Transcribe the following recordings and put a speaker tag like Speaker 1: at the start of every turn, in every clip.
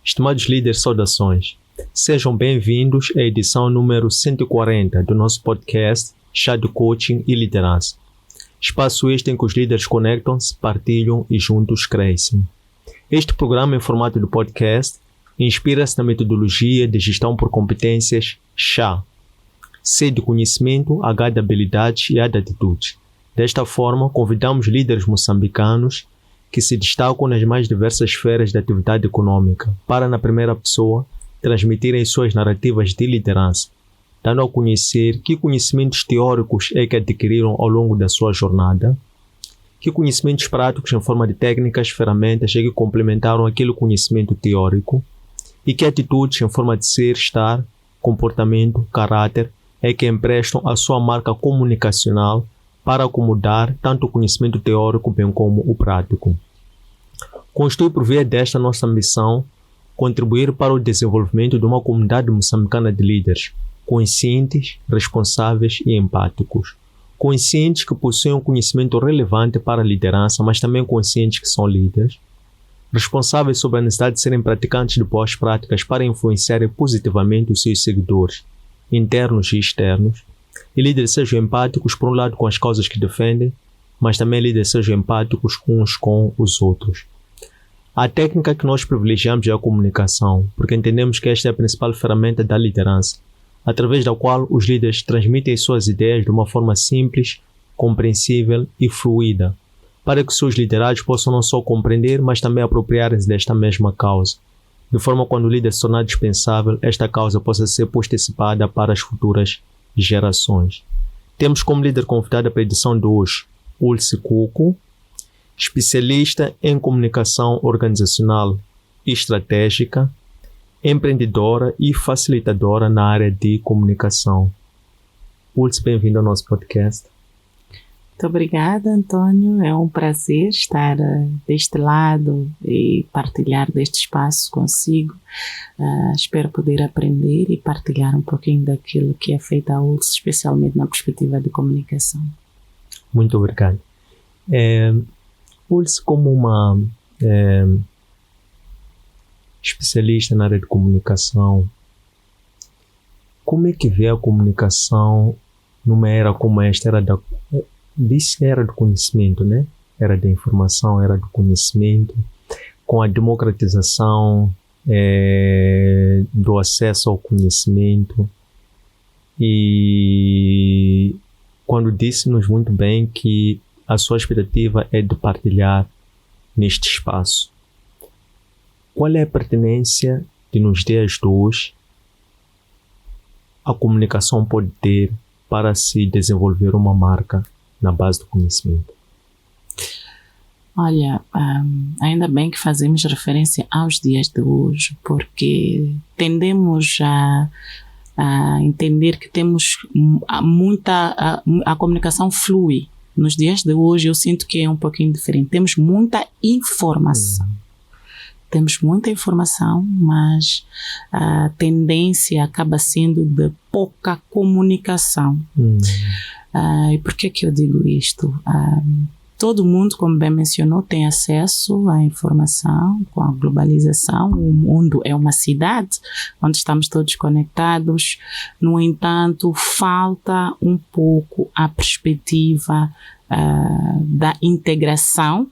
Speaker 1: Estimados líderes, saudações. Sejam bem-vindos à edição número 140 do nosso podcast Chá de Coaching e Liderança. Espaço este em que os líderes conectam-se, partilham e juntos crescem. Este programa em formato de podcast inspira-se na metodologia de gestão por competências CHA. C de conhecimento, H de habilidades e A de atitude. Desta forma, convidamos líderes moçambicanos que se destacam nas mais diversas esferas da atividade econômica para, na primeira pessoa, transmitirem suas narrativas de liderança, dando a conhecer que conhecimentos teóricos é que adquiriram ao longo da sua jornada, que conhecimentos práticos em forma de técnicas, ferramentas é que complementaram aquele conhecimento teórico e que atitudes em forma de ser, estar, comportamento, caráter é que emprestam a sua marca comunicacional para acomodar tanto o conhecimento teórico bem como o prático. Constitui por via desta nossa missão contribuir para o desenvolvimento de uma comunidade moçambicana de líderes conscientes, responsáveis e empáticos. Conscientes que possuem um conhecimento relevante para a liderança, mas também conscientes que são líderes. Responsáveis sobre a necessidade de serem praticantes de boas práticas para influenciarem positivamente os seus seguidores, internos e externos. E líderes sejam empáticos, por um lado, com as causas que defendem, mas também líderes sejam empáticos uns com os outros. A técnica que nós privilegiamos é a comunicação, porque entendemos que esta é a principal ferramenta da liderança, através da qual os líderes transmitem suas ideias de uma forma simples, compreensível e fluida, para que seus liderados possam não só compreender, mas também apropriarem-se desta mesma causa, de forma que quando o líder se tornar dispensável, esta causa possa ser postecipada para as futuras gerações. Temos como líder convidada para a edição de hoje Ulce Cuco, especialista em comunicação organizacional e estratégica, empreendedora e facilitadora na área de comunicação. Ulce, bem-vindo ao nosso podcast.
Speaker 2: Muito obrigada, Antônio. É um prazer estar deste lado e partilhar deste espaço consigo. Espero poder aprender e partilhar um pouquinho daquilo que é feito a Ulce, especialmente na perspectiva de comunicação.
Speaker 1: Muito obrigado. Ulce, como uma especialista na área de comunicação, como é que vê a comunicação numa era como esta, era do conhecimento, né? Era da informação, era do conhecimento, com a democratização do acesso ao conhecimento, e quando disse-nos muito bem que a sua expectativa é de partilhar neste espaço. Qual é a pertinência de nos dias de hoje a comunicação pode ter para se desenvolver uma marca na base do conhecimento?
Speaker 2: Olha, ainda bem que fazemos referência aos dias de hoje, porque tendemos a entender que temos a comunicação flui. Nos dias de hoje eu sinto que é um pouquinho diferente. Temos muita informação. Temos muita informação, mas a tendência acaba sendo de pouca comunicação. E por que eu digo isto? Todo mundo, como bem mencionou, tem acesso à informação. Com a globalização, o mundo é uma cidade onde estamos todos conectados. No entanto, falta um pouco a perspectiva da integração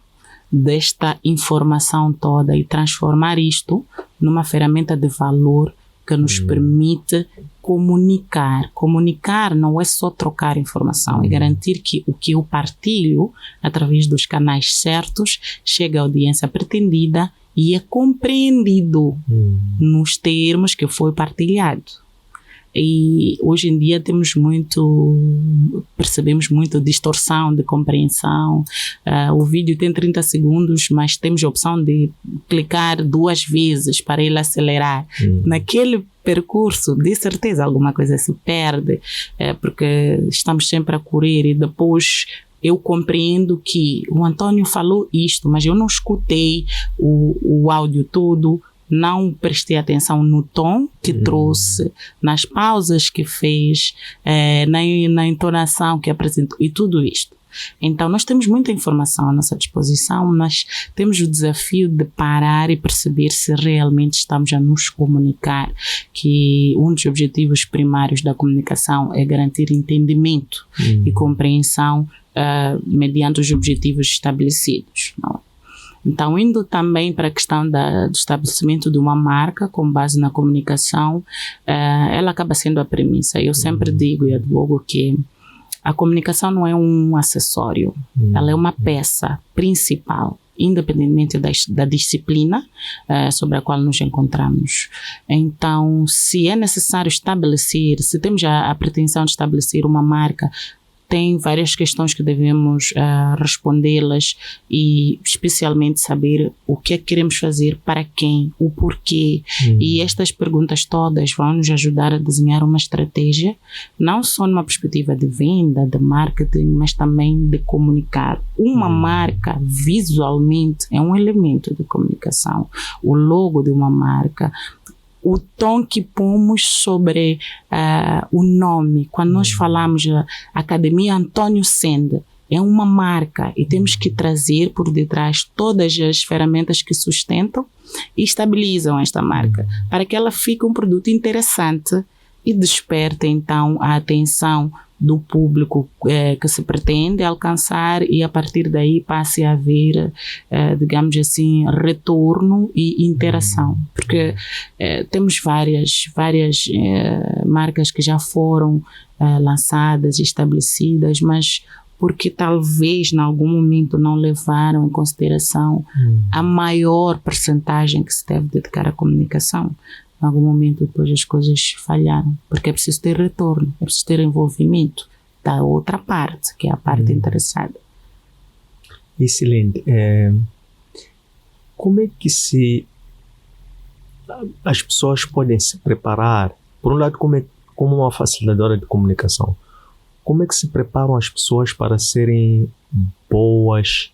Speaker 2: desta informação toda e transformar isto numa ferramenta de valor que nos permite comunicar. Comunicar não é só trocar informação, é garantir que o que eu partilho através dos canais certos chega à audiência pretendida e é compreendido nos termos que foi partilhado. E hoje em dia percebemos muito distorção de compreensão. O vídeo tem 30 segundos, mas temos a opção de clicar 2 vezes para ele acelerar. Naquele percurso, de certeza alguma coisa se perde, porque estamos sempre a correr e depois eu compreendo que o Antônio falou isto, mas eu não escutei o áudio todo. não prestei atenção no tom que trouxe, nas pausas que fez, na entonação que apresentou e tudo isto. Então, nós temos muita informação à nossa disposição, mas temos o desafio de parar e perceber se realmente estamos a nos comunicar, que um dos objetivos primários da comunicação é garantir entendimento e compreensão mediante os objetivos estabelecidos. Não é? Então, indo também para a questão do estabelecimento de uma marca com base na comunicação, ela acaba sendo a premissa. Eu sempre digo e advogo que a comunicação não é um acessório, ela é uma peça principal, independentemente da disciplina sobre a qual nos encontramos. Então, se é necessário estabelecer, se temos a pretensão de estabelecer uma marca, tem várias questões que devemos respondê-las e especialmente saber o que é que queremos fazer, para quem, o porquê. E estas perguntas todas vão nos ajudar a desenhar uma estratégia, não só numa perspectiva de venda, de marketing, mas também de comunicar. Uma marca, visualmente, é um elemento de comunicação. O logo de uma marca, o tom que pomos sobre o nome. Quando nós falamos Academia Antônio Sende, é uma marca e temos que trazer por detrás todas as ferramentas que sustentam e estabilizam esta marca, para que ela fique um produto interessante e desperte então a atenção do público que se pretende alcançar, e a partir daí passe a haver, digamos assim, retorno e interação. Porque temos várias marcas que já foram lançadas e estabelecidas, mas porque talvez em algum momento não levaram em consideração a maior percentagem que se deve dedicar à comunicação. Em algum momento depois as coisas falharam, porque é preciso ter retorno, é preciso ter envolvimento da outra parte, que é a parte interessada.
Speaker 1: Excelente. Como é que as pessoas podem se preparar, por um lado, como uma facilitadora de comunicação, como é que se preparam as pessoas para serem boas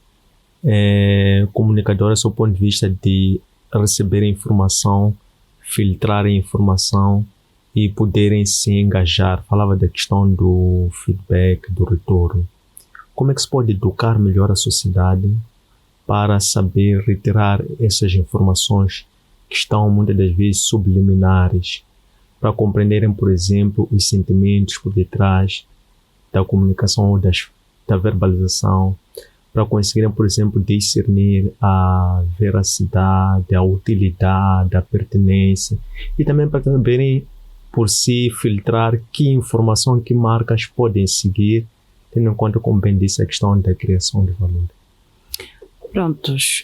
Speaker 1: comunicadoras do ponto de vista de receber informação, filtrar a informação e poderem se engajar? Falava da questão do feedback, do retorno. Como é que se pode educar melhor a sociedade para saber retirar essas informações que estão muitas das vezes subliminares, para compreenderem, por exemplo, os sentimentos por detrás da comunicação ou da verbalização, para conseguirem, por exemplo, discernir a veracidade, a utilidade, a pertinência, e também para saberem por si filtrar que informação, que marcas podem seguir, tendo em conta, como bem disse, a questão da criação de valor.
Speaker 2: Prontos.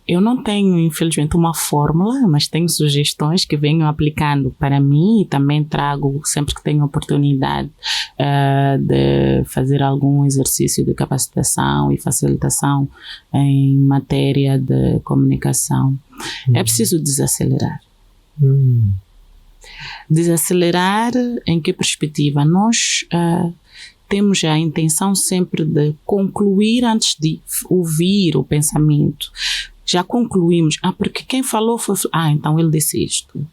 Speaker 2: Eu não tenho, infelizmente, uma fórmula, mas tenho sugestões que venho aplicando para mim, e também trago, sempre que tenho oportunidade, de fazer algum exercício de capacitação e facilitação em matéria de comunicação. É preciso desacelerar. Desacelerar em que perspectiva? Nós temos a intenção sempre de concluir antes de ouvir o pensamento. Já concluímos, porque quem falou foi, então ele disse isto.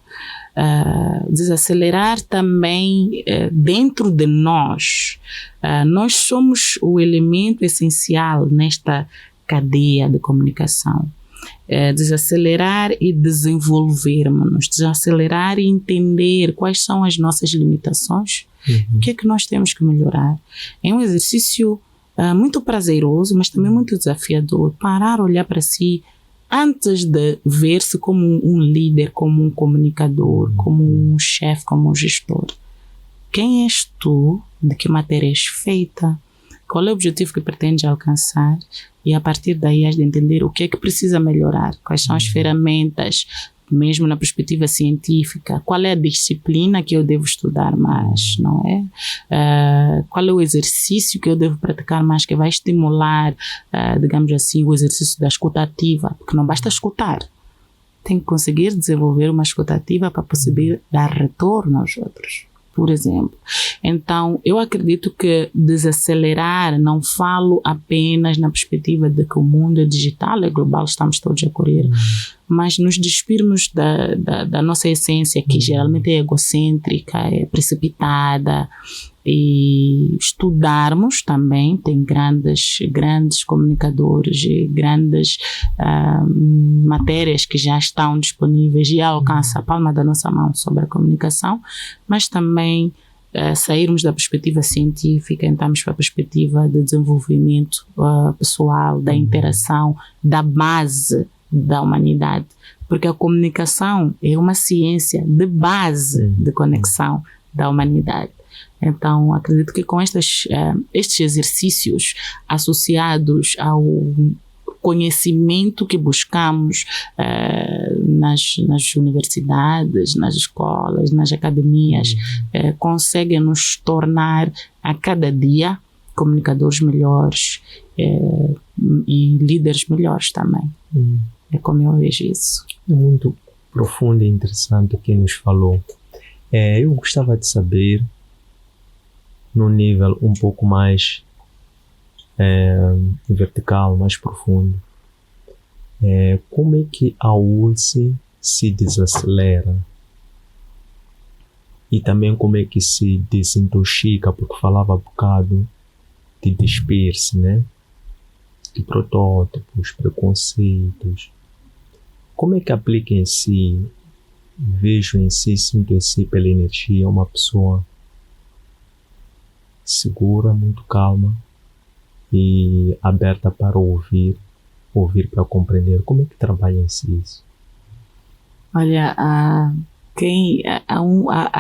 Speaker 2: Desacelerar também dentro de nós. Nós somos o elemento essencial nesta cadeia de comunicação. Desacelerar e desenvolvermos-nos, desacelerar e entender quais são as nossas limitações, o que é que nós temos que melhorar. É um exercício muito prazeroso, mas também muito desafiador. Parar, olhar para si, antes de ver-se como um líder, como um comunicador, como um chefe, como um gestor. Quem és tu? De que matéria és feita? Qual é o objetivo que pretendes alcançar? E a partir daí has de entender o que é que precisa melhorar, quais são as ferramentas, mesmo na perspectiva científica, qual é a disciplina que eu devo estudar mais, não é? Qual é o exercício que eu devo praticar mais, que vai estimular, digamos assim, o exercício da escutativa, porque não basta escutar, tem que conseguir desenvolver uma escutativa para poder dar retorno aos outros. por exemplo. Então, eu acredito que desacelerar, não falo apenas na perspectiva de que o mundo é digital, é global, estamos todos a correr, mas nos despirmos da nossa essência, que geralmente é egocêntrica, é precipitada, e estudarmos também, tem grandes comunicadores e grandes matérias que já estão disponíveis e alcançam a palma da nossa mão sobre a comunicação, mas também sairmos da perspectiva científica, entramos para a perspectiva de desenvolvimento pessoal, da interação, da base da humanidade, porque a comunicação é uma ciência de base de conexão da humanidade. Então, acredito que com estes exercícios associados ao conhecimento que buscamos nas universidades, nas escolas, nas academias, conseguem nos tornar a cada dia comunicadores melhores e líderes melhores também. É como eu vejo isso.
Speaker 1: É muito profundo e interessante o que nos falou. Eu gostava de saber, num nível um pouco mais vertical, mais profundo, como é que a ULSE se desacelera e também como é que se desintoxica, porque falava um bocado de despir-se, né? De protótipos, preconceitos. Como é que aplica em si, vejo em si, sinto em si pela energia uma pessoa segura, muito calma e aberta para ouvir para compreender? Como é que trabalha em si isso?
Speaker 2: Olha, há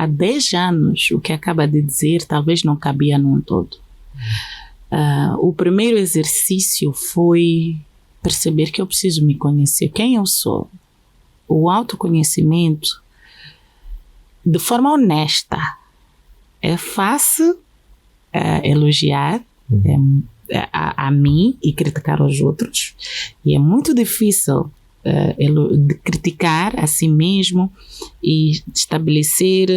Speaker 2: 10 anos, o que acaba de dizer talvez não cabia num todo. O primeiro exercício foi perceber que eu preciso me conhecer, quem eu sou. O autoconhecimento, de forma honesta, é fácil elogiar a mim e criticar os outros, e é muito difícil criticar a si mesmo e estabelecer,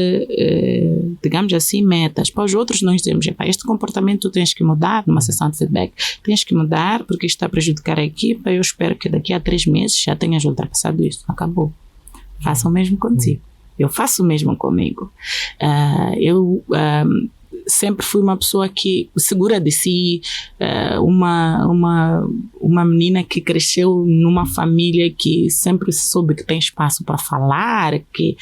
Speaker 2: digamos assim, metas. Para os outros nós dizemos, este comportamento tu tens que mudar numa sessão de feedback, tens que mudar porque isto está a prejudicar a equipa, eu espero que daqui a 3 meses já tenhas ultrapassado isso. Acabou. Faça o mesmo contigo. Eu faço o mesmo comigo. Eu sempre fui uma pessoa que segura de si, uma menina que cresceu numa família que sempre soube que tem espaço para falar, que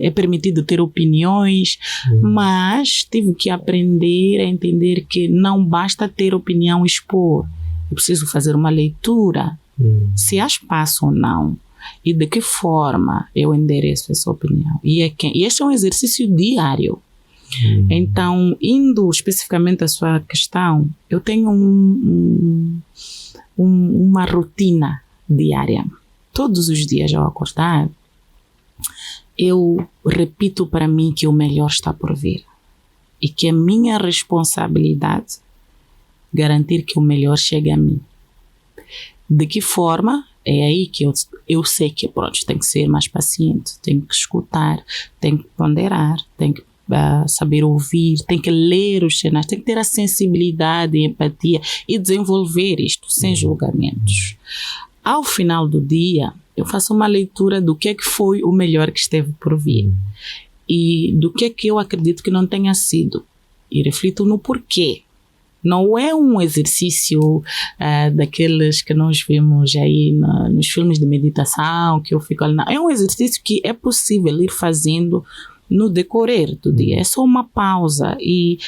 Speaker 2: é permitido ter opiniões, mas tive que aprender a entender que não basta ter opinião e expor. Eu preciso fazer uma leitura, se há espaço ou não. E de que forma eu endereço essa opinião. E este é um exercício diário. Então, indo especificamente à sua questão, eu tenho uma rotina diária. Todos os dias ao acordar, eu repito para mim que o melhor está por vir. E que é minha responsabilidade garantir que o melhor chegue a mim. De que forma? É aí que eu sei que, pronto, tem que ser mais paciente, tem que escutar, tem que ponderar, tem que saber ouvir, tem que ler os cenários, tem que ter a sensibilidade e empatia e desenvolver isto sem julgamentos. Ao final do dia, eu faço uma leitura do que é que foi o melhor que esteve por vir e do que é que eu acredito que não tenha sido e reflito no porquê. Não é um exercício daqueles que nós vemos aí nos filmes de meditação, que eu fico ali. Não. É um exercício que é possível ir fazendo no decorrer do dia. É só uma pausa. E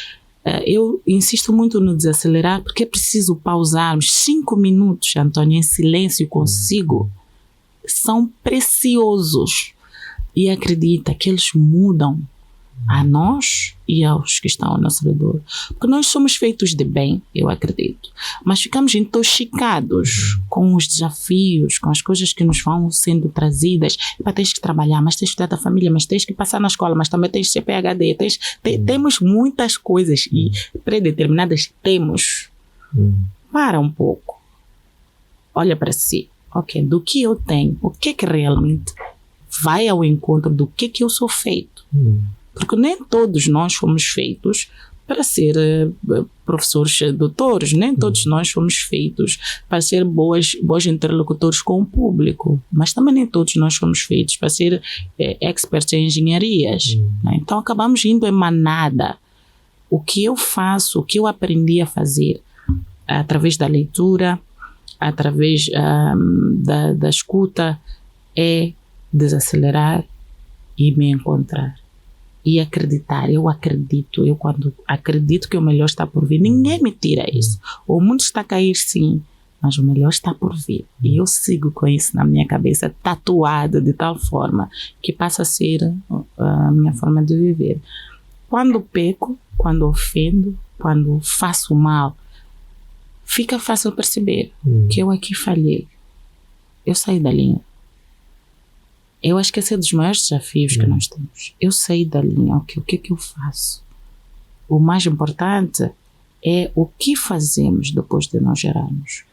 Speaker 2: eu insisto muito no desacelerar, porque é preciso pausarmos 5 minutos, Antônio, em silêncio consigo. São preciosos. E acredita que eles mudam a nós e aos que estão ao nosso redor. Porque nós somos feitos de bem, eu acredito. Mas ficamos intoxicados com os desafios, com as coisas que nos vão sendo trazidas. Tens que trabalhar, mas tens que cuidar da família, mas tens que passar na escola, mas também tens que ser PhD. Temos muitas coisas e predeterminadas temos. Para um pouco. Olha para si. Ok, do que eu tenho, o que é que realmente vai ao encontro do que eu sou feito. Porque nem todos nós fomos feitos para ser professores doutores, nem todos nós fomos feitos para ser bons interlocutores com o público, mas também nem todos nós fomos feitos para ser experts em engenharias. Né? Então acabamos indo em manada. O que eu faço, o que eu aprendi a fazer através da leitura, através da escuta, é desacelerar e me encontrar. E acreditar, quando acredito que o melhor está por vir, ninguém me tira isso. O mundo está a cair sim, mas o melhor está por vir. E eu sigo com isso na minha cabeça, tatuado de tal forma que passa a ser a minha forma de viver. Quando peco, quando ofendo, quando faço mal, fica fácil perceber que eu aqui falhei. Eu saí da linha. Eu acho que esse é um dos maiores desafios que nós temos. Eu saí da linha. O que é que eu faço? O mais importante é o que fazemos depois de nós errarmos.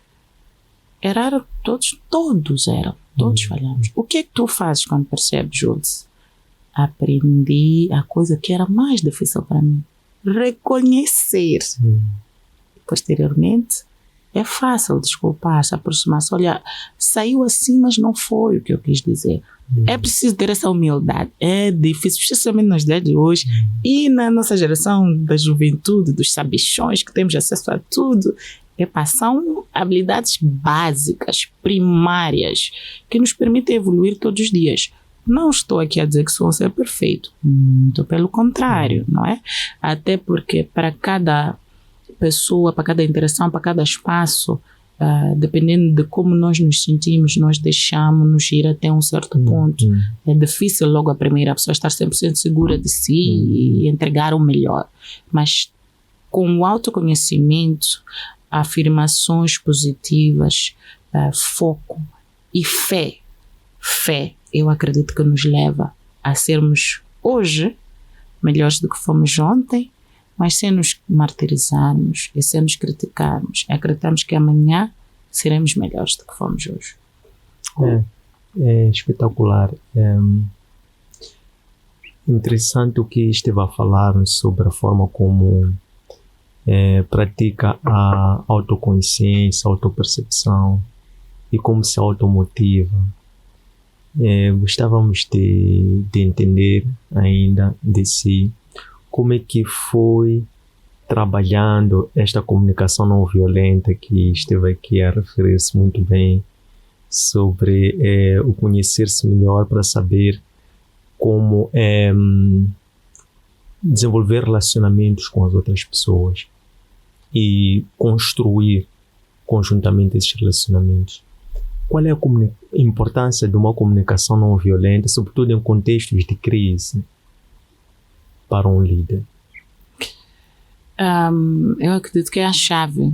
Speaker 2: Errar todos erram. Todos falhamos. O que é que tu fazes quando percebes, Jules? Aprendi a coisa que era mais difícil para mim. Reconhecer. Posteriormente, é fácil desculpar, se aproximar-se. Olha, saiu assim, mas não foi o que eu quis dizer. É preciso ter essa humildade. É difícil, especialmente nos dias de hoje. E na nossa geração da juventude, dos sabichões, que temos acesso a tudo. São habilidades básicas, primárias, que nos permitem evoluir todos os dias. Não estou aqui a dizer que sou um ser perfeito. Muito pelo contrário, não é? Até porque para cada pessoa, para cada interação, para cada espaço, dependendo de como nós nos sentimos, nós deixamos-nos ir até um certo ponto. É difícil logo a primeira pessoa estar 100% segura de si e entregar o melhor. Mas com o autoconhecimento, afirmações positivas, foco e fé, eu acredito que nos leva a sermos hoje melhores do que fomos ontem, mas sem nos martirizarmos e sem nos criticarmos. Acreditamos que amanhã seremos melhores do que fomos hoje.
Speaker 1: É espetacular. Interessante o que esteve a falar sobre a forma como pratica a autoconsciência, a autopercepção e como se automotiva. Gostávamos de entender ainda de si como é que foi trabalhando esta comunicação não violenta que esteve aqui a referir-se muito bem sobre o conhecer-se melhor para saber como desenvolver relacionamentos com as outras pessoas e construir conjuntamente esses relacionamentos. Qual é a importância de uma comunicação não violenta, sobretudo em contextos de crise, para um líder?
Speaker 2: Eu acredito que é a chave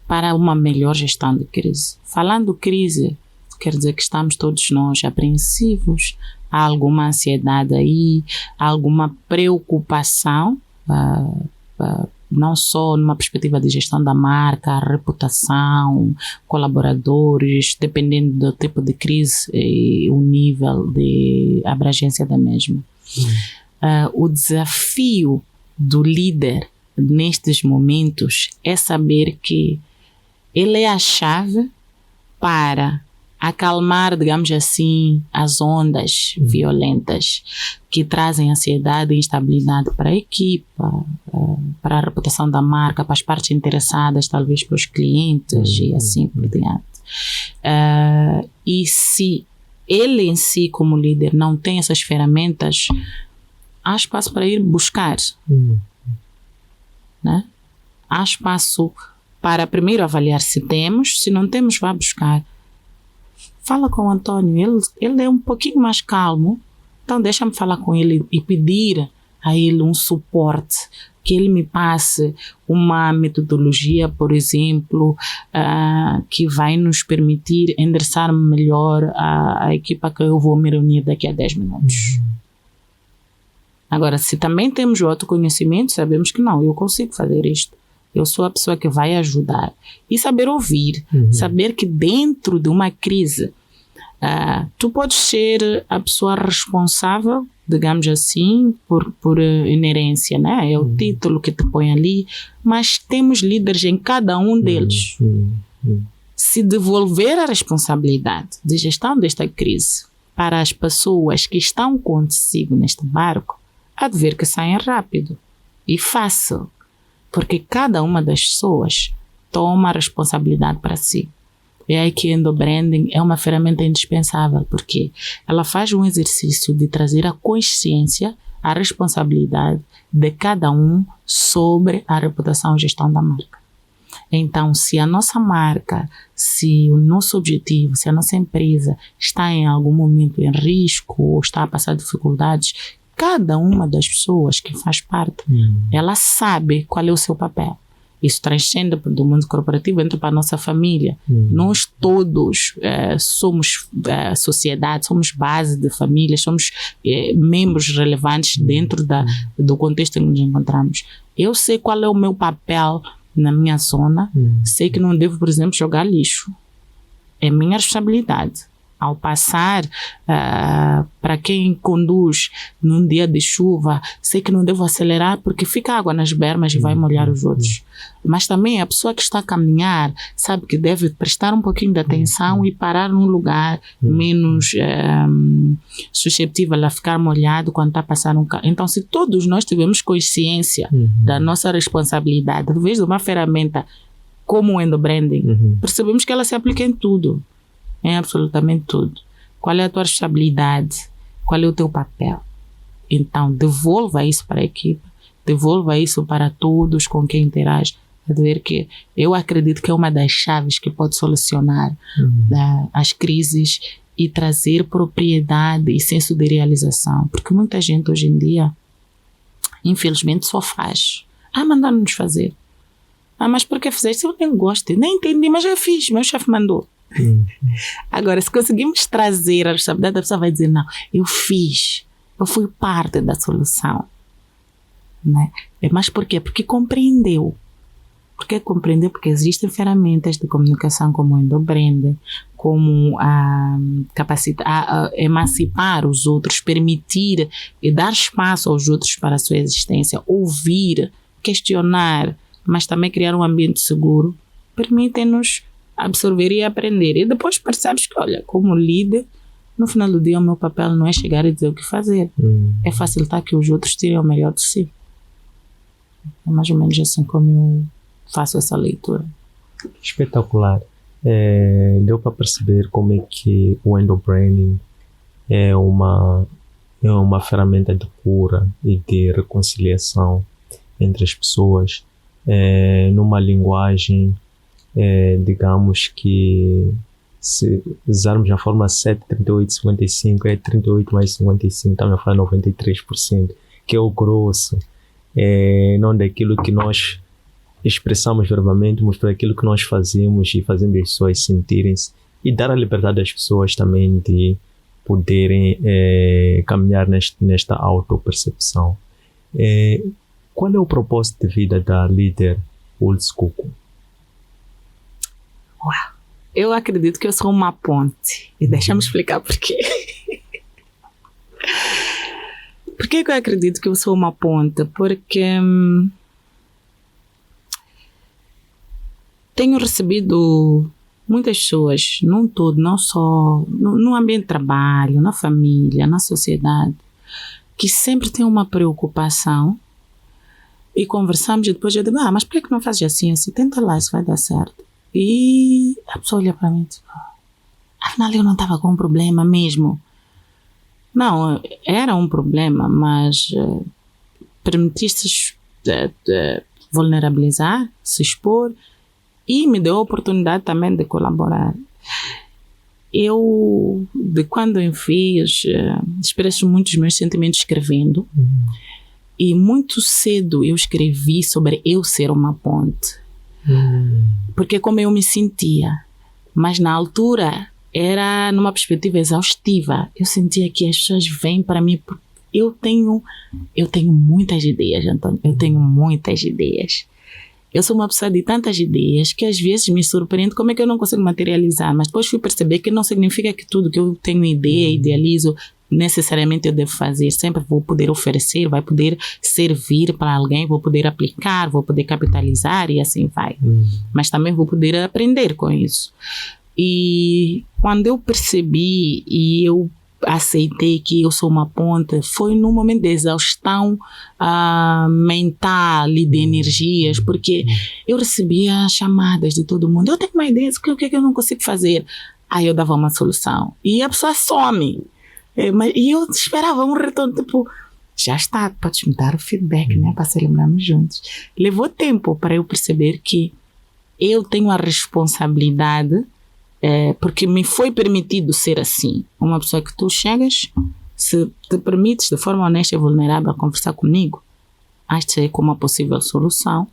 Speaker 2: para uma melhor gestão de crise. Falando crise, quer dizer que estamos todos nós apreensivos, há alguma ansiedade aí, há alguma preocupação, não só numa perspectiva de gestão da marca, reputação, colaboradores, dependendo do tipo de crise e o nível de abrangência da mesma. O desafio do líder nestes momentos é saber que ele é a chave para acalmar, digamos assim, as ondas violentas que trazem ansiedade e instabilidade para a equipa, para a reputação da marca, para as partes interessadas, talvez para os clientes e assim por diante. E se ele em si, como líder, não tem essas ferramentas, há espaço para ir buscar. Né? Há espaço para primeiro avaliar se temos, se não temos, vá buscar. Fala com o Antônio, ele é um pouquinho mais calmo, então deixa-me falar com ele e pedir a ele um suporte, que ele me passe uma metodologia, por exemplo, que vai nos permitir endereçar melhor a equipa que eu vou me reunir daqui a 10 minutos. Agora, se também temos o autoconhecimento, sabemos que não, eu consigo fazer isto. Eu sou a pessoa que vai ajudar. E saber ouvir, saber que dentro de uma crise, Tu podes ser a pessoa responsável, digamos assim, por inerência, né? É o título que te põe ali, mas temos líderes em cada um deles. Se devolver a responsabilidade de gestão desta crise para as pessoas que estão consigo neste barco, há de ver que saem rápido e fácil, porque cada uma das pessoas toma a responsabilidade para si. É aí que endobranding é uma ferramenta indispensável, porque ela faz um exercício de trazer a consciência, a responsabilidade de cada um sobre a reputação e gestão da marca. Então, se a nossa marca, se o nosso objetivo, se a nossa empresa está em algum momento em risco ou está a passar dificuldades, cada uma das pessoas que faz parte, ela sabe qual é o seu papel. Isso transcende do mundo corporativo, entra para a nossa família. Nós todos somos sociedade, somos base de família, somos membros relevantes dentro do contexto em que nos encontramos. Eu sei qual é o meu papel na minha zona, sei que não devo, por exemplo, jogar lixo. É minha responsabilidade. Ao passar para quem conduz num dia de chuva, sei que não devo acelerar porque fica água nas bermas e vai molhar os outros. Mas também a pessoa que está a caminhar sabe que deve prestar um pouquinho de atenção e parar num lugar menos suscetível a ficar molhado quando está a passar um carro. Então, se todos nós tivermos consciência da nossa responsabilidade, através de uma ferramenta como o endobranding, percebemos que ela se aplica em tudo. Em absolutamente tudo. Qual é a tua responsabilidade? Qual é o teu papel? Então, devolva isso para a equipe, devolva isso para todos com quem interage. A ver que eu acredito que é uma das chaves que pode solucionar as crises e trazer propriedade e senso de realização. Porque muita gente hoje em dia, infelizmente, só faz. Mandaram-nos fazer. Mas por que fizeste? Eu nem gosto, nem entendi, mas eu fiz, meu chefe mandou. Agora, se conseguimos trazer a responsabilidade, a pessoa vai dizer, não, eu fiz, eu fui parte da solução, né? Mas por quê? Porque compreendeu. Porque compreendeu? Porque existem ferramentas de comunicação como o endobranding, como capacitar, emancipar os outros, permitir e dar espaço aos outros para a sua existência, ouvir, questionar, mas também criar um ambiente seguro, permitem-nos absorver e aprender. E depois percebes que, olha, como líder, no final do dia o meu papel não é chegar e dizer o que fazer, é facilitar que os outros tirem o melhor de si. É mais ou menos assim como eu faço essa leitura.
Speaker 1: Espetacular. Deu para perceber como é que o endobranding é uma ferramenta de cura e de reconciliação entre as pessoas, numa linguagem digamos que se usarmos a forma 7, 38, 55, 38 mais 55, também faz 93%, que é o grosso, não daquilo que nós expressamos verbalmente, mas daquilo que nós fazemos e fazemos as pessoas sentirem-se e dar a liberdade às pessoas também de poderem caminhar nesta autopercepção. Qual é o propósito de vida da líder Ultz Cuco?
Speaker 2: Eu acredito que eu sou uma ponte. E deixa-me explicar por quê. Por que eu acredito que eu sou uma ponte? Porque tenho recebido muitas pessoas, num todo, não só no ambiente de trabalho, na família, na sociedade, que sempre têm uma preocupação e conversamos e depois eu digo, mas por que não fazes assim? Tenta lá, isso vai dar certo. E a pessoa olha para mim e diz, afinal eu não estava com um problema mesmo. Não, era um problema, mas permitiste-se vulnerabilizar, se expor e me deu a oportunidade também de colaborar. Eu, de quando eu fiz, expresso muitos meus sentimentos escrevendo e muito cedo eu escrevi sobre eu ser uma ponte. Porque como eu me sentia, mas na altura era numa perspectiva exaustiva. Eu sentia que as pessoas vêm para mim porque eu tenho muitas ideias, Antônio, eu tenho muitas ideias Eu sou uma pessoa de tantas ideias que às vezes me surpreende como é que eu não consigo materializar, mas depois fui perceber que não significa que tudo que eu tenho ideia, idealizo, necessariamente eu devo fazer. Sempre vou poder oferecer, vai poder servir para alguém, vou poder aplicar, vou poder capitalizar e assim vai. Mas também vou poder aprender com isso. E quando eu percebi e eu aceitei que eu sou uma ponte, foi num momento de exaustão mental e de energias, porque eu recebia chamadas de todo mundo. Eu tenho uma ideia, o que é que eu não consigo fazer? Aí eu dava uma solução. E a pessoa some. E eu esperava um retorno, tipo, já está, podes me dar o feedback, né? Para celebrarmos juntos. Levou tempo para eu perceber que eu tenho a responsabilidade, porque me foi permitido ser assim. Uma pessoa que tu chegas, se te permites de forma honesta e vulnerável a conversar comigo, has de sair com uma possível solução,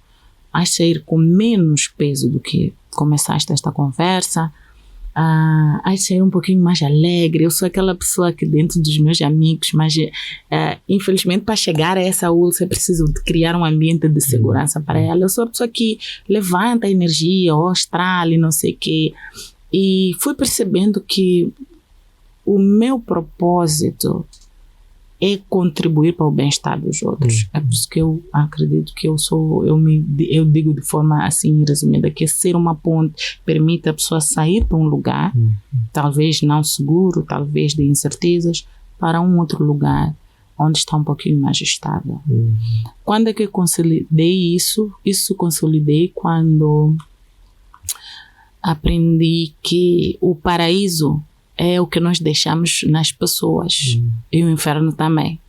Speaker 2: has de sair com menos peso do que começaste esta conversa, has de sair um pouquinho mais alegre. Eu sou aquela pessoa que dentro dos meus amigos, mas infelizmente para chegar a essa úlcera é preciso de criar um ambiente de segurança para ela. Eu sou a pessoa que levanta a energia, o astral e não sei o quê. E fui percebendo que o meu propósito é contribuir para o bem-estar dos outros. É por isso que eu acredito que eu digo de forma assim resumida, que ser uma ponte permite a pessoa sair de um lugar, talvez não seguro, talvez de incertezas, para um outro lugar onde está um pouquinho mais estável. Quando é que eu consolidei isso? Isso consolidei quando aprendi que o paraíso é o que nós deixamos nas pessoas e o inferno também.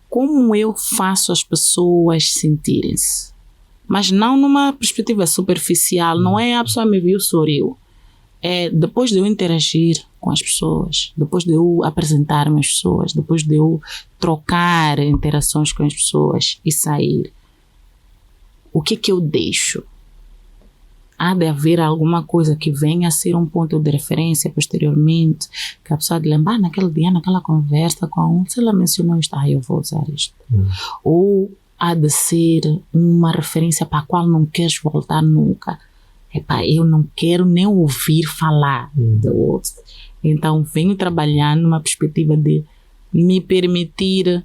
Speaker 2: Como eu faço as pessoas sentirem-se? Mas não numa perspectiva superficial, não é a pessoa me viu, sorriu. É depois de eu interagir com as pessoas, depois de eu apresentar-me às pessoas, depois de eu trocar interações com as pessoas e sair, o que eu deixo? Há de haver alguma coisa que venha a ser um ponto de referência posteriormente, que a pessoa de lembrar naquele dia, naquela conversa com se ela mencionou isto, eu vou usar isto. Ou há de ser uma referência para a qual não queres voltar nunca. Eu não quero nem ouvir falar do outro. Então venho trabalhando numa perspectiva de me permitir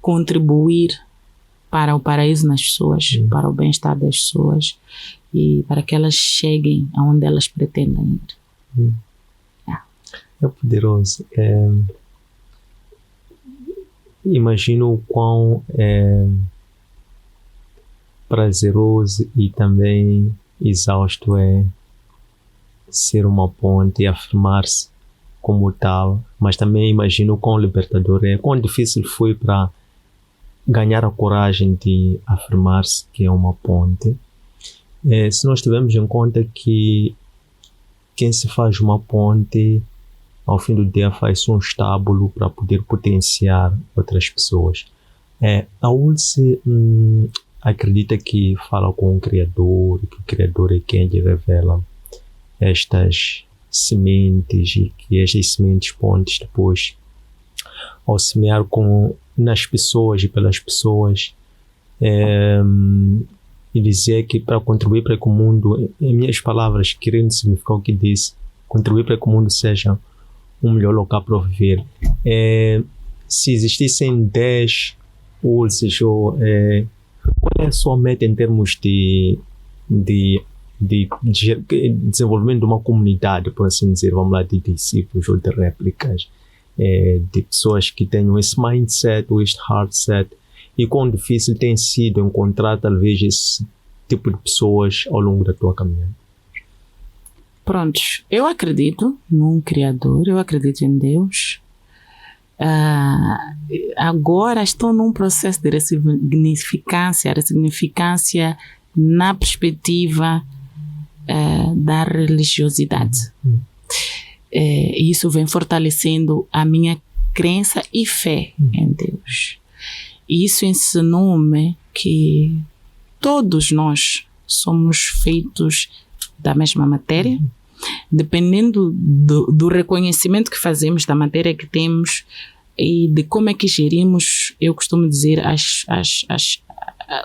Speaker 2: contribuir para o paraíso nas pessoas, para o bem-estar das pessoas e para que elas cheguem aonde elas pretendem ir.
Speaker 1: É poderoso. Imagino o quão prazeroso e também exausto é ser uma ponte e afirmar-se como tal, mas também imagino o quão libertador é, quão difícil foi para ganhar a coragem de afirmar-se que é uma ponte. Se nós tivermos em conta que quem se faz uma ponte, ao fim do dia faz um estábulo para poder potenciar outras pessoas. A ULSE acredita que fala com o Criador, que o Criador é quem lhe revela estas sementes e que estas sementes pontes depois, ao semear nas pessoas e pelas pessoas, e dizer que para contribuir para que o mundo, em minhas palavras, querendo significar o que disse, contribuir para que o mundo seja um melhor local para viver. Se existissem 10 ULSEs, qual é a sua meta em termos de desenvolvimento de uma comunidade, por assim dizer, vamos lá, de discípulos ou de réplicas, de pessoas que tenham esse mindset ou este heartset, e quão difícil tem sido encontrar talvez esse tipo de pessoas ao longo da tua caminhada?
Speaker 2: Prontos, eu acredito num Criador, eu acredito em Deus. Agora estou num processo de ressignificância na perspectiva da religiosidade. E isso vem fortalecendo a minha crença e fé em Deus. E isso ensinou-me que todos nós somos feitos da mesma matéria, dependendo do reconhecimento que fazemos da matéria que temos e de como é que gerimos. Eu costumo dizer,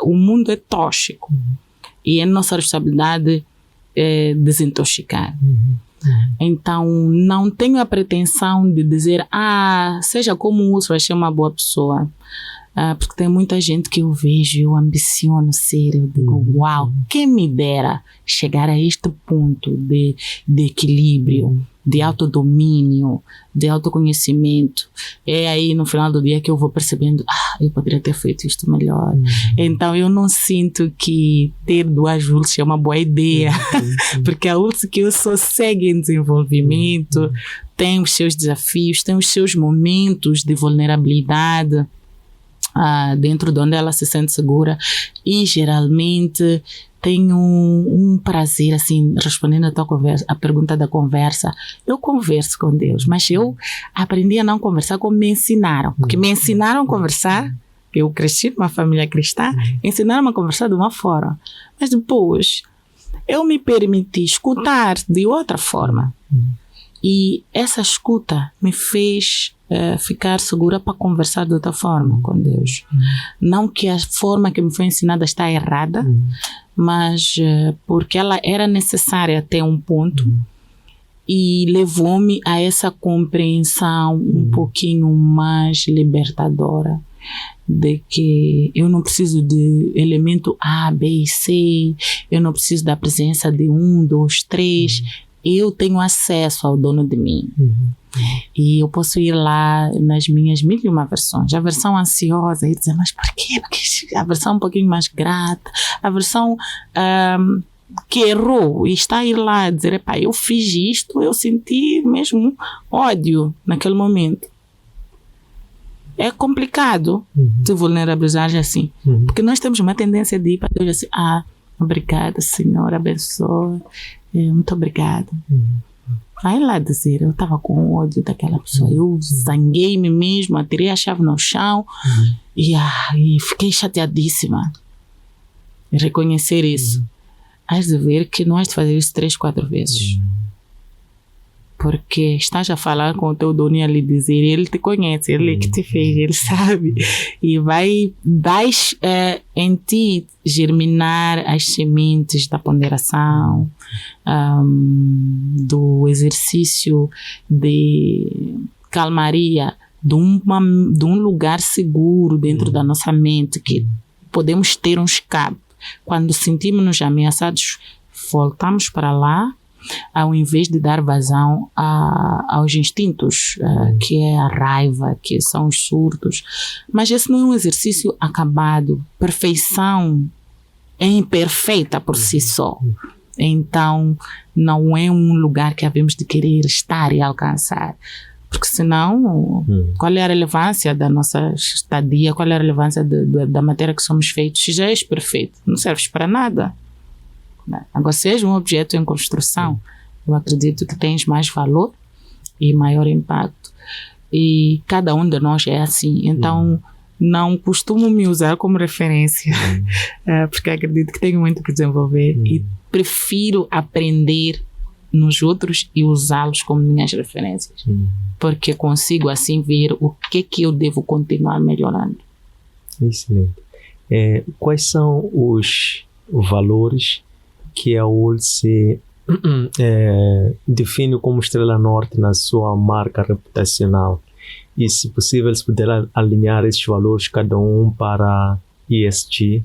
Speaker 2: o mundo é tóxico. e é nossa responsabilidade desintoxicar. Então, não tenho a pretensão de dizer, seja como o Urso vai ser uma boa pessoa. Porque tem muita gente que eu vejo, eu ambiciono ser, eu digo, uau, quem me dera chegar a este ponto de equilíbrio, de autodomínio, de autoconhecimento. É aí no final do dia que eu vou percebendo, eu poderia ter feito isto melhor. Então eu não sinto que ter 2 Ursos é uma boa ideia, porque a Urso que eu sou segue em desenvolvimento, tem os seus desafios, tem os seus momentos de vulnerabilidade, dentro de onde ela se sente segura, e geralmente tenho um prazer, assim, respondendo a pergunta da conversa. Eu converso com Deus, mas eu aprendi a não conversar como me ensinaram, porque me ensinaram a conversar. Eu cresci numa família cristã, ensinaram a conversar de uma forma, mas depois eu me permiti escutar de outra forma. E essa escuta me fez ficar segura para conversar de outra forma com Deus. Não que a forma que me foi ensinada está errada, mas porque ela era necessária até um ponto e levou-me a essa compreensão um pouquinho mais libertadora de que eu não preciso de elemento A, B e C, eu não preciso da presença de 1, 2, 3, eu tenho acesso ao dono de mim. E eu posso ir lá nas minhas 1001 versões. A versão ansiosa e dizer, mas por quê? Porque a versão um pouquinho mais grata, a versão que errou e está aí lá a dizer, eu fiz isto, eu senti mesmo ódio naquele momento. É complicado se vulnerabilizar assim, porque nós temos uma tendência de ir para Deus assim, obrigada, Senhor, abençoa, muito obrigada. Vai lá dizer, eu estava com ódio daquela pessoa, eu zanguei-me mesmo, atirei a chave no chão e fiquei chateadíssima. Reconhecer isso. Has de ver que não has de fazer isso 3, 4 vezes. Porque estás a falar com o teu dono e a lhe dizer, ele te conhece, ele que te fez, ele sabe. E vai em ti germinar as sementes da ponderação, do exercício de calmaria, de um lugar seguro dentro da nossa mente, que podemos ter um escape. Quando sentimos-nos ameaçados, voltamos para lá, ao invés de dar vazão aos instintos, que é a raiva, que são os surtos. Mas esse não é um exercício acabado. Perfeição é imperfeita por si só. Então, não é um lugar que havemos de querer estar e alcançar. Porque senão, qual é a relevância da nossa estadia? Qual é a relevância da matéria que somos feitos? Se já és perfeito, não serves para nada. Agora, se és um objeto em construção, eu acredito que tens mais valor e maior impacto. E cada um de nós é assim. Então, não costumo me usar como referência, porque acredito que tenho muito que desenvolver e prefiro aprender nos outros e usá-los como minhas referências, porque consigo assim ver o que eu devo continuar melhorando.
Speaker 1: Excelente. Quais são os valores que a ULSE define como estrela norte na sua marca reputacional? E, se possível, se puder alinhar esses valores, cada um para ESG,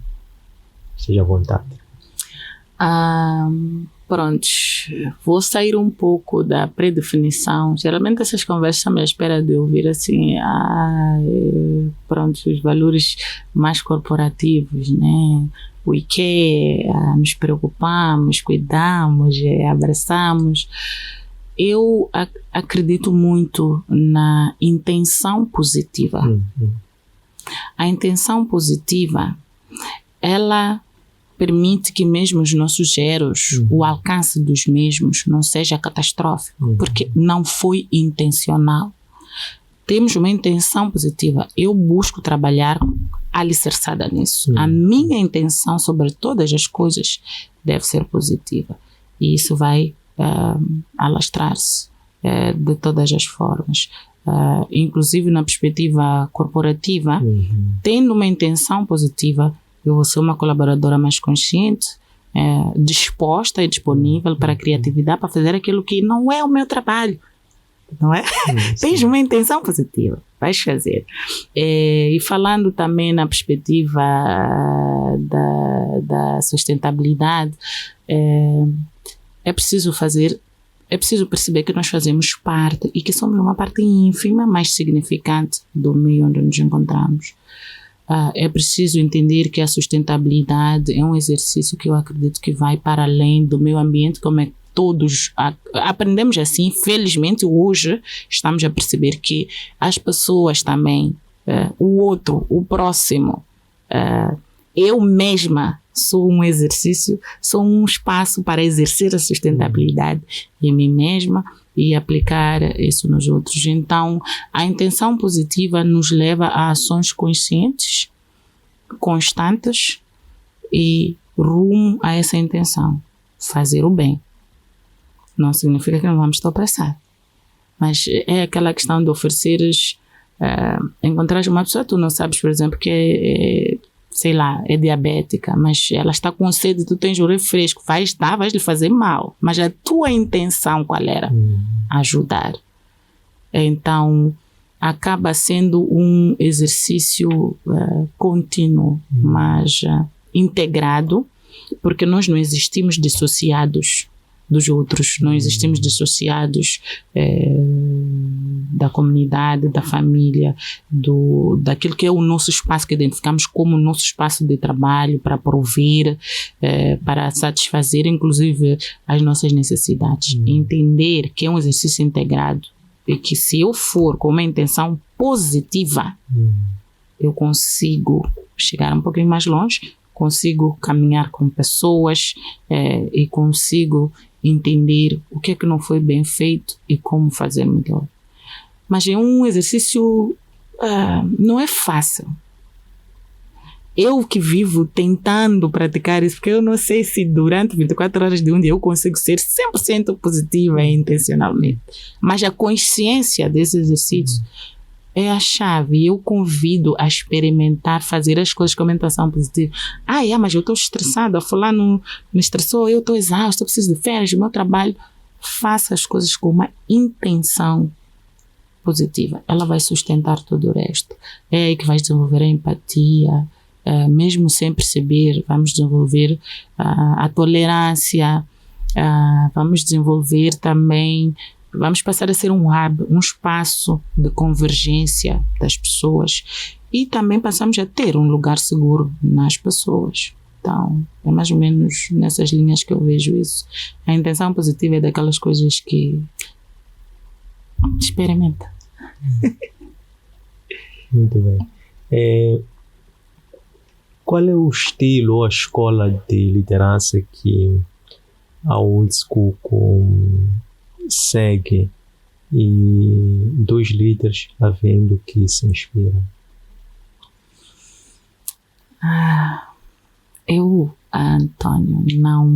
Speaker 1: seja à vontade.
Speaker 2: Prontos, vou sair um pouco da predefinição. Geralmente essas conversas estão à espera de ouvir assim, os valores mais corporativos, né? O que nos preocupamos, cuidamos, abraçamos. Eu acredito muito na intenção positiva. A intenção positiva, ela permite que mesmo os nossos erros, o alcance dos mesmos não seja catastrófico, porque não foi intencional. Temos uma intenção positiva. Eu busco trabalhar alicerçada nisso. A minha intenção sobre todas as coisas deve ser positiva. E isso vai alastrar-se de todas as formas. Inclusive na perspectiva corporativa, tendo uma intenção positiva, eu vou ser uma colaboradora mais consciente, disposta e disponível para a criatividade, para fazer aquilo que não é o meu trabalho, não é? Tens uma intenção positiva, vais fazer. E falando também na perspectiva da sustentabilidade, é preciso perceber que nós fazemos parte e que somos uma parte ínfima, mas significante do meio onde nos encontramos. É preciso entender que a sustentabilidade é um exercício que eu acredito que vai para além do meio ambiente, como é todos aprendemos assim. Felizmente hoje estamos a perceber que as pessoas também, o outro, o próximo, eu mesma sou um exercício, sou um espaço para exercer a sustentabilidade em mim mesma e aplicar isso nos outros. Então, a intenção positiva nos leva a ações conscientes, constantes e rumo a essa intenção, fazer o bem. Não significa que não vamos tropeçar, mas é aquela questão de ofereceres, encontrares uma pessoa, tu não sabes, por exemplo, que sei lá, é diabética, mas ela está com sede, tu tens o refresco, vais lhe fazer mal, mas a tua intenção qual era? Ajudar. Então, acaba sendo um exercício contínuo, mas integrado, porque nós não existimos dissociados dos outros, não existimos dissociados da comunidade, da família, daquilo que é o nosso espaço que identificamos como o nosso espaço de trabalho para prover, para satisfazer inclusive as nossas necessidades. Entender que é um exercício integrado e que se eu for com uma intenção positiva, eu consigo chegar um pouquinho mais longe, consigo caminhar com pessoas e consigo entender o que é que não foi bem feito e como fazer melhor. Mas é um exercício, não é fácil. Eu que vivo tentando praticar isso, porque eu não sei se durante 24 horas de um dia eu consigo ser 100% positiva intencionalmente. Mas a consciência desse exercício é a chave. E eu convido a experimentar, fazer as coisas com a intenção positiva. Mas eu estou estressada, fulano me estressou, eu estou exausta, eu preciso de férias, do meu trabalho. Faça as coisas com uma intenção positiva. Ela vai sustentar todo o resto. É aí que vais desenvolver a empatia, mesmo sem perceber, vamos desenvolver a tolerância, vamos desenvolver também, vamos passar a ser um hub, um espaço de convergência das pessoas e também passamos a ter um lugar seguro nas pessoas. Então, é mais ou menos nessas linhas que eu vejo isso. A intenção positiva é daquelas coisas que experimenta.
Speaker 1: Muito bem. Qual é o estilo ou a escola de liderança que a Old School segue e dos líderes havendo que se inspiram?
Speaker 2: Eu, Antônio, não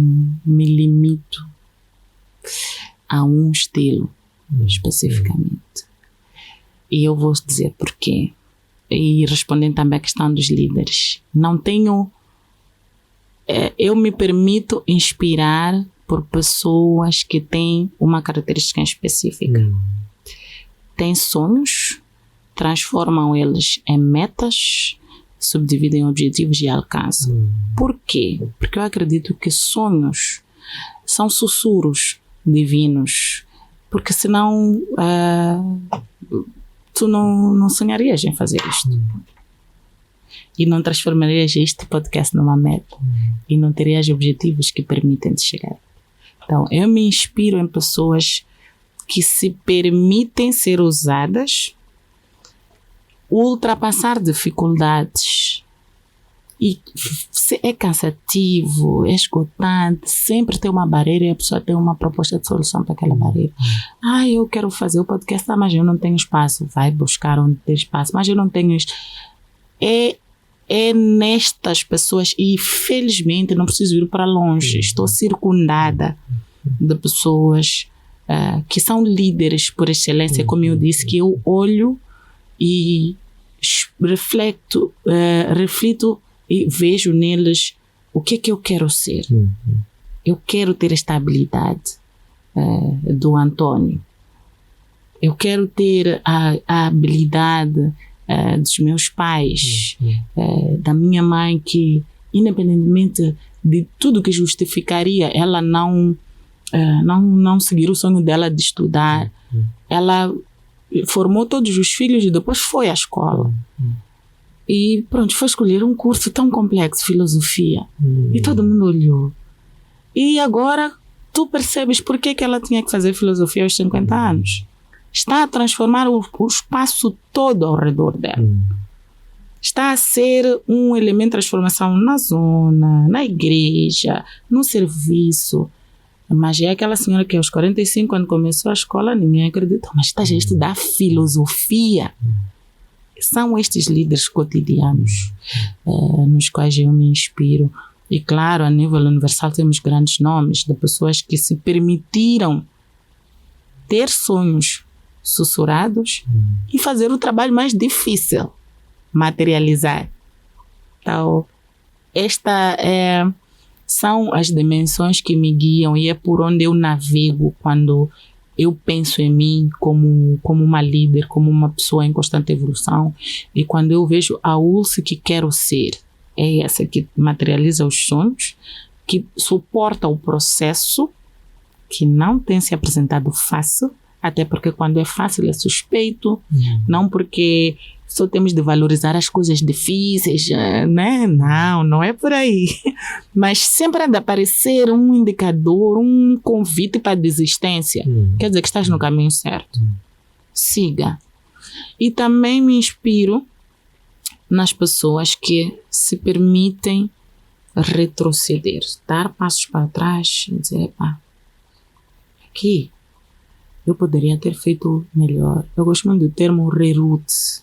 Speaker 2: me limito a um estilo especificamente. E eu vou dizer porquê. E respondendo também à questão dos líderes. Não tenho... eu me permito inspirar por pessoas que têm uma característica específica. Têm sonhos, transformam eles em metas, subdividem em objetivos e alcançam. Por quê? Porque eu acredito que sonhos são sussurros divinos. Porque senão tu não sonharias em fazer isto. E não transformarias este podcast numa meta. E não terias objetivos que permitem te chegar. Então, eu me inspiro em pessoas que se permitem ser usadas, ultrapassar dificuldades. E é cansativo, é esgotante, sempre tem uma barreira e a pessoa tem uma proposta de solução para aquela barreira. Eu quero fazer o podcast, mas eu não tenho espaço. Vai buscar onde tem espaço, mas eu não tenho isso. É nestas pessoas, e felizmente não preciso ir para longe, estou circundada de pessoas que são líderes por excelência, como eu disse, que eu olho e reflito e vejo neles O que é que eu quero ser? Eu quero ter esta habilidade do Antônio. Eu quero ter a habilidade dos meus pais, da minha mãe, que independentemente de tudo que justificaria ela não seguir o sonho dela de estudar, ela formou todos os filhos e depois foi à escola. E pronto, foi escolher um curso tão complexo, filosofia. E todo mundo olhou. E agora tu percebes por que ela tinha que fazer filosofia aos 50 anos. Está a transformar o espaço todo ao redor dela. Está a ser um elemento de transformação na zona, na igreja, no serviço. Mas é aquela senhora que aos 45, quando começou a escola, ninguém acreditou. Mas está a estudar filosofia. São estes líderes cotidianos nos quais eu me inspiro. E claro, a nível universal temos grandes nomes de pessoas que se permitiram ter sonhos sussurrados e fazer o trabalho mais difícil, materializar. Então, são as dimensões que me guiam e é por onde eu navego quando eu penso em mim como uma líder, como uma pessoa em constante evolução. E quando eu vejo a Ulce que quero ser, é essa que materializa os sonhos, que suporta o processo, que não tem se apresentado fácil, até porque quando é fácil é suspeito, não porque só temos de valorizar as coisas difíceis, né? Não é por aí. Mas sempre há de aparecer um indicador, um convite para a desistência. Quer dizer que estás no caminho certo. Siga. E também me inspiro nas pessoas que se permitem retroceder, dar passos para trás e dizer, aqui eu poderia ter feito melhor. Eu gosto muito do termo reroute,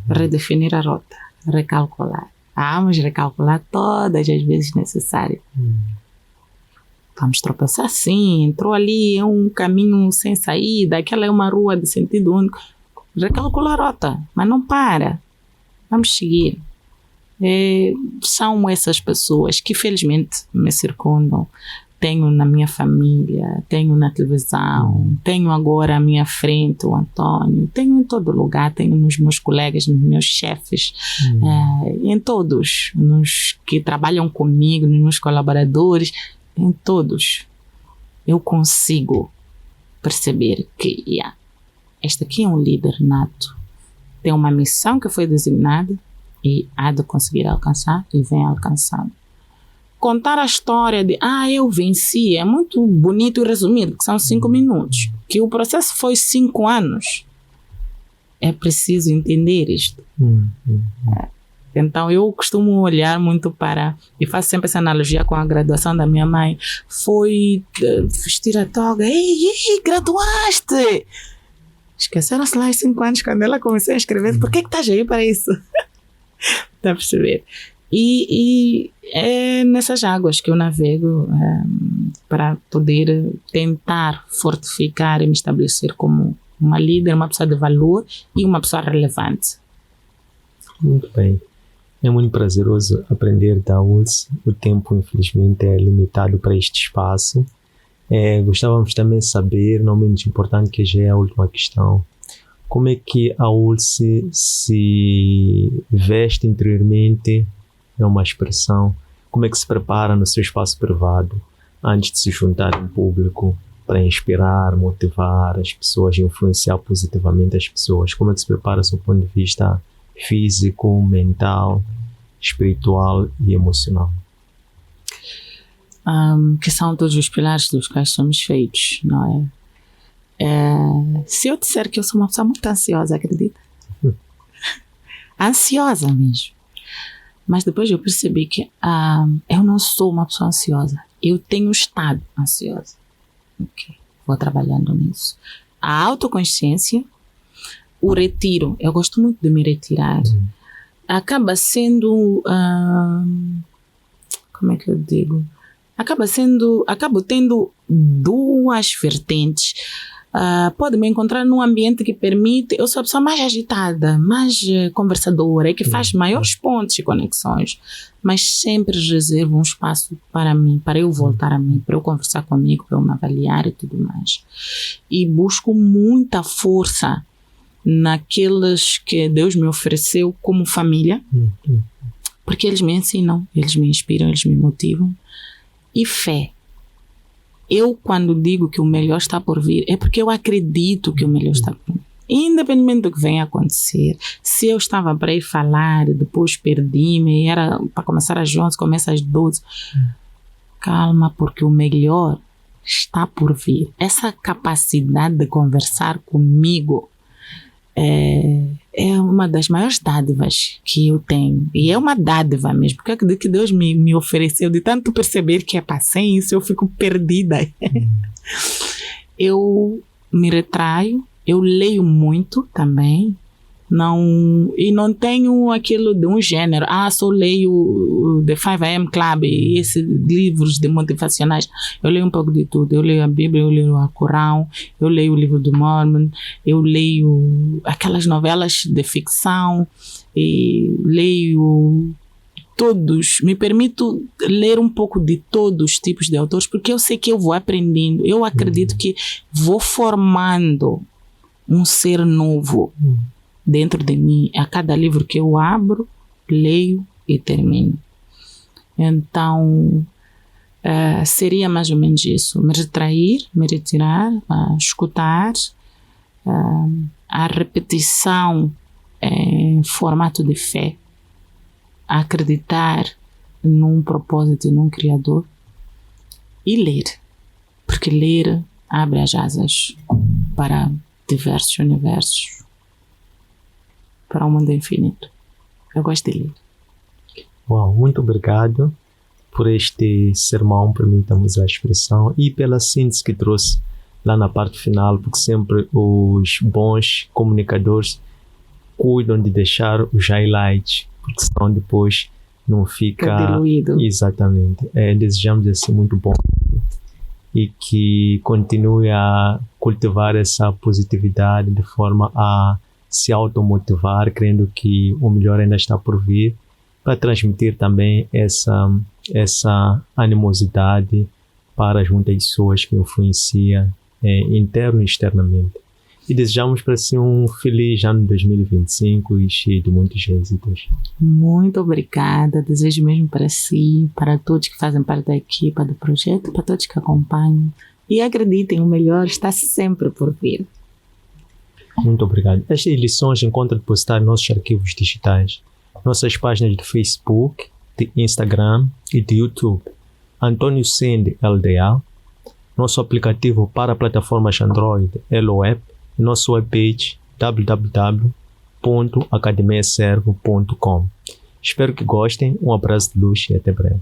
Speaker 2: redefinir a rota, recalcular. Vamos recalcular todas as vezes necessário. Vamos tropeçar sim, entrou ali, é um caminho sem saída, aquela é uma rua de sentido único. Recalcula a rota, mas não para. Vamos seguir. São essas pessoas que felizmente me circundam. Tenho na minha família, tenho na televisão, tenho agora à minha frente o Antônio, tenho em todo lugar, tenho nos meus colegas, nos meus chefes, em todos, nos que trabalham comigo, nos meus colaboradores, em todos. Eu consigo perceber que este aqui é um líder nato, tem uma missão que foi designada e há de conseguir alcançar e vem alcançando. Contar a história de, eu venci, é muito bonito e resumido, que são 5 minutos. Que o processo foi 5 anos. É preciso entender isto. Então, eu costumo olhar muito e faço sempre essa analogia com a graduação da minha mãe. Foi vestir a toga, ei, graduaste! Esqueceram-se lá os 5 anos, quando ela começou a escrever, por que estás aí para isso? Está a perceber? E é nessas águas que eu navego para poder tentar fortificar e me estabelecer como uma líder, uma pessoa de valor e uma pessoa relevante.
Speaker 1: Muito bem. É muito prazeroso aprender da Ulce. O tempo, infelizmente, é limitado para este espaço. Gostávamos também de saber, não menos importante, que já é a última questão, como é que a Ulce se veste interiormente. É uma expressão. Como é que se prepara no seu espaço privado antes de se juntar em público para inspirar, motivar as pessoas e influenciar positivamente as pessoas? Como é que se prepara do seu ponto de vista físico, mental, espiritual e emocional?
Speaker 2: Que são todos os pilares dos quais somos feitos, não é? Se eu disser que eu sou uma pessoa muito ansiosa, acredita? Ansiosa mesmo. Mas depois eu percebi que eu não sou uma pessoa ansiosa. Eu tenho estado ansiosa. Ok, vou trabalhando nisso. A autoconsciência, o retiro. Eu gosto muito de me retirar. Acaba sendo... como é que eu digo? Acabo tendo 2 vertentes. pode me encontrar num ambiente que permite, eu sou a pessoa mais agitada, mais conversadora, que faz maiores pontos e conexões, mas sempre reservo um espaço para mim, para eu voltar a mim, para eu conversar comigo, para eu me avaliar e tudo mais. E busco muita força naqueles que Deus me ofereceu como família, porque eles me ensinam, eles me inspiram, eles me motivam. E fé. Eu, quando digo que o melhor está por vir, é porque eu acredito que o melhor está por vir. Independentemente do que venha a acontecer, se eu estava para ir falar, depois perdi-me, era para começar às 11, começa às 12. Calma, porque o melhor está por vir. Essa capacidade de conversar comigo é uma das maiores dádivas que eu tenho. E é uma dádiva mesmo, porque eu acredito que Deus me ofereceu, de tanto perceber que é paciência, eu fico perdida. Eu me retraio, eu leio muito também, e não tenho aquilo de um gênero. Só leio o The 5 AM Club e esses livros de motivacionais. Eu leio um pouco de tudo. Eu leio a Bíblia, eu leio o Corão, eu leio o livro do Mormon, eu leio aquelas novelas de ficção, e leio todos. Me permito ler um pouco de todos os tipos de autores, porque eu sei que eu vou aprendendo. Eu acredito que vou formando um ser novo dentro de mim, a cada livro que eu abro, leio e termino. Então, seria mais ou menos isso. Me retrair, me retirar, escutar, a repetição em formato de fé, acreditar num propósito e num Criador, e ler. Porque ler abre as asas para diversos universos, para o mundo infinito. Eu gosto de ler.
Speaker 1: Uau, muito obrigado por este sermão, permita-nos a expressão, e pela síntese que trouxe lá na parte final, porque sempre os bons comunicadores cuidam de deixar os highlights, porque senão depois não fica
Speaker 2: diluído.
Speaker 1: Exatamente. Desejamos assim muito bom e que continue a cultivar essa positividade de forma a se automotivar, crendo que o melhor ainda está por vir, para transmitir também essa animosidade para as muitas pessoas que influencia interno e externamente. E desejamos para si um feliz ano 2025 e cheio de muitos êxitos.
Speaker 2: Muito obrigada, desejo mesmo para si, para todos que fazem parte da equipa do projeto, para todos que acompanham. E acreditem, o melhor está sempre por vir.
Speaker 1: Muito obrigado. Estas lições encontram depositar em nossos arquivos digitais, nossas páginas de Facebook, de Instagram e de YouTube. Antônio Sende LDA, nosso aplicativo para plataformas Android, LOAP, e nosso webpage www.academiaservo.com. Espero que gostem. Um abraço de luz e até breve.